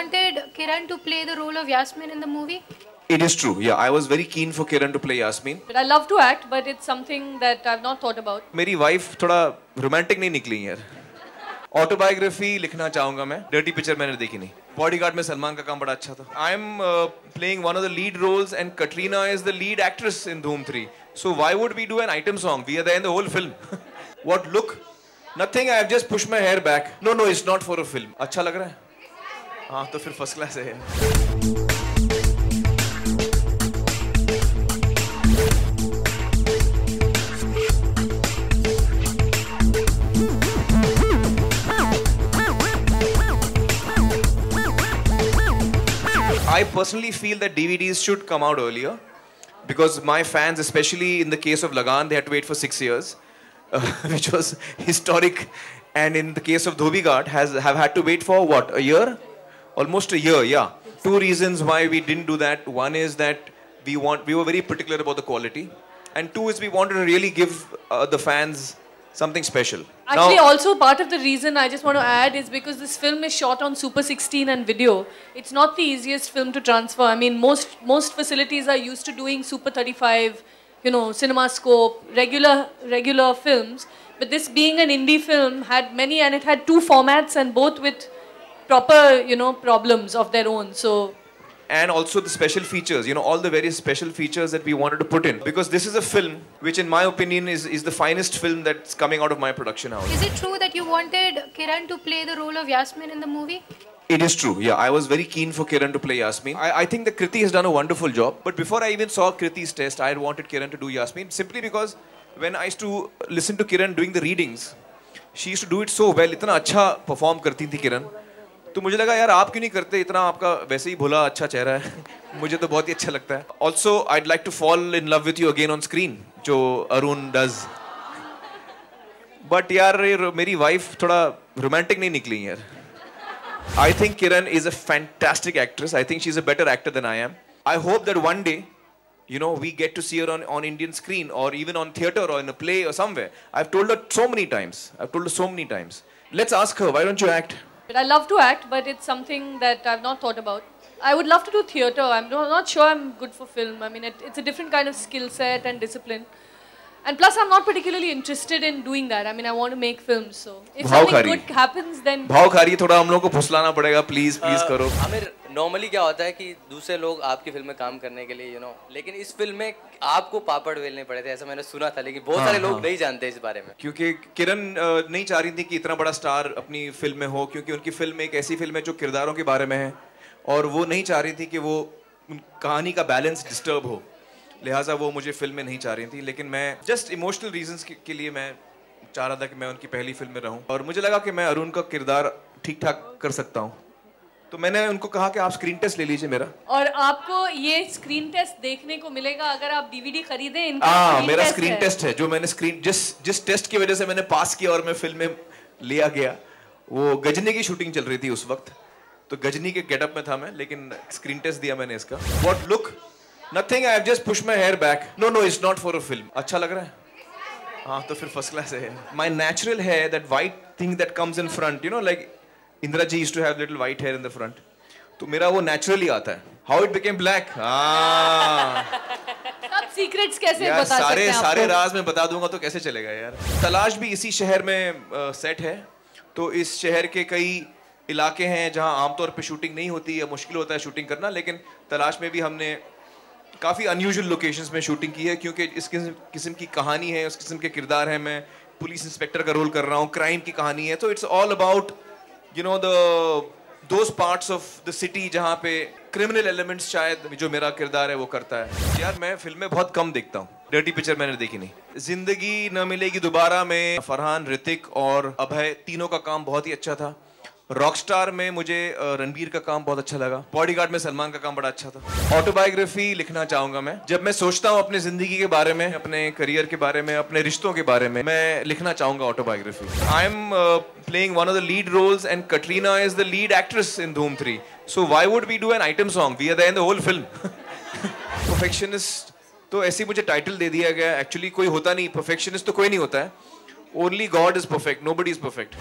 wanted Kiran to play the role of Yasmin in the movie? It is true. Yeah, I was very keen for Kiran to play Yasmin. But I love to act, but it's something that I've not thought about. मेरी wife थोड़ा romantic नहीं निकली यार. Autobiography लिखना चाहूंगा मैं. Dirty picture मैंने देखी नहीं. बॉडीगार्ड में सलमान का काम बड़ा अच्छा था. I am playing one of the lead roles and Katrina is the lead actress in Dhoom 3. So why would we do an item song? We are there in the whole film. What look? Nothing. I have just pushed my hair back. No, it's not for a film. अच्छा लग रहा है? हाँ तो फिर first class है. I personally feel that DVDs should come out earlier because my fans, especially in the case of Lagan, they had to wait for 6 years, which was historic. And in the case of Dhobi Ghat, have had to wait for what, a year? Almost a year, yeah. Two reasons why we didn't do that. One is that we were very particular about the quality, and two is we wanted to really give the fans something special. Actually, also part of the reason I just want to add is because this film is shot on Super 16 and video. It's not the easiest film to transfer. I mean, most facilities are used to doing Super 35, you know, CinemaScope, regular films. But this being an indie film had many, and it had two formats and both with proper, you know, problems of their own. So. And also the special features, you know, all the various special features that we wanted to put in. Because this is a film which in my opinion is the finest film that's coming out of my production house. Is it true that you wanted Kiran to play the role of Yasmin in the movie? It is true, yeah. I was very keen for Kiran to play Yasmin. I think that Kriti has done a wonderful job. But before I even saw Kriti's test, I had wanted Kiran to do Yasmin. Simply because when I used to listen to Kiran doing the readings, she used to do it so well. इतना अच्छा perform करती थी Kiran. तो मुझे लगा यार आप क्यों नहीं करते, इतना आपका वैसे ही भोला अच्छा चेहरा है. मुझे तो बहुत ही अच्छा लगता है. Also, I'd like to fall in love with you again on screen, जो अरुण does. But यार मेरी वाइफ थोड़ा रोमांटिक नहीं निकली यार. I think Kiran is a fantastic actress. I think she's a better actor than I am. I hope that one day, you know, we get to see her on Indian screen or even on theatre or in a play or somewhere. I've told her so many times. Let's ask her, why don't you act? But I love to act, but it's something that I've not thought about. I would love to do theatre. I'm not sure I'm good for film. I mean, it's a different kind of skill set and discipline. And plus, I'm not particularly interested in doing that. I mean, I want to make films, so if something good happens, then... भाव खारी थोड़ा हम लोगों को फुसलाना पड़ेगा, please करो. Aamir, normally क्या होता है कि दूसरे लोग आपकी फिल्म में काम करने के लिए, you know, लेकिन इस फिल्म में आपको पापड़ बेलने पड़े थे, ऐसा मैंने सुना था, लेकिन बहुत सारे लोग नहीं जानते इस बारे में. क्योंकि किरण नहीं चाह रही थी कि इतना बड़ा स्टार अपनी फिल्म में हो, क्योंकि उनकी फिल्म एक ऐसी फिल्म है जो किरदारों के बारे में है, और वो नहीं चाह रही थी कि वो कहानी का बैलेंस डिस्टर्ब हो. लिहाजा वो मुझे फिल्म में नहीं चाह रही थी, लेकिन मैं जस्ट इमोशनल रीजंस के लिए मैं चाह रहा था कि मैं उनकी पहली फिल्म में रहूं, और मुझे लगा कि मैं अरुण का किरदार ठीक ठाक कर सकता हूं. तो मैंने उनको कहा कि आप स्क्रीन टेस्ट ले लीजिए मेरा. और आपको ये स्क्रीन टेस्ट देखने को मिलेगा अगर आप डीवीडी खरीदें. इनका मेरा स्क्रीन टेस्ट है जो मैंने जिस टेस्ट की वजह से मैंने पास किया और मैं फिल्म में लिया गया, वो गजनी की शूटिंग चल रही थी उस वक्त, तो गजनी के गेटअप में था मैं, लेकिन स्क्रीन टेस्ट दिया मैंने इसका. What look? Nothing. I have just pushed my hair back. No, it's not for a film. अच्छा लग रहा है? हाँ तो फिर first class है. My natural hair, that white thing that comes in front, you know, like Indra ji used to have little white hair in the front. तो मेरा वो naturally आता है. How it became black? सब secrets कैसे बता सकते हैं? सारे राज मैं बता दूंगा तो कैसे चलेगा यार. तलाश भी इसी शहर में सेट है, तो इस शहर के कई इलाके हैं जहाँ आमतौर पे शूटिंग नहीं होती या मुश्किल होता है शूटिंग करना, लेकिन तलाश में भी हमने काफ़ी अनयूजुअल लोकेशंस में शूटिंग की है, क्योंकि इस किस्म की कहानी है, उस किस्म के किरदार हैं. मैं पुलिस इंस्पेक्टर का रोल कर रहा हूँ, क्राइम की कहानी है, तो it's all about you know those parts of the city जहाँ पे क्रिमिनल एलिमेंट्स शायद जो मेरा किरदार है वो करता है. यार मैं फिल्में बहुत कम देखता हूँ. डर्टी पिक्चर मैंने देखी नहीं. जिंदगी न मिलेगी दोबारा में फरहान, ऋतिक और अभय तीनों का काम बहुत ही अच्छा था. रॉकस्टार में मुझे रणबीर का काम बहुत अच्छा लगा. बॉडीगार्ड में सलमान का काम बड़ा अच्छा था. ऑटोबायोग्राफी लिखना चाहूंगा मैं. जब मैं सोचता हूँ अपनी जिंदगी के बारे में, अपने करियर के बारे में, अपने रिश्तों के बारे में, मैं लिखना चाहूंगा autobiography. I am playing one of the lead roles and Katrina is the lead actress in Dhoom 3. So why would we do an item song? We are there in the whole film. Perfectionist तो ऐसे मुझे title दे दिया गया. Actually कोई होता नहीं perfectionist, तो कोई नहीं होता है. Only God is perfect, nobody is perfect.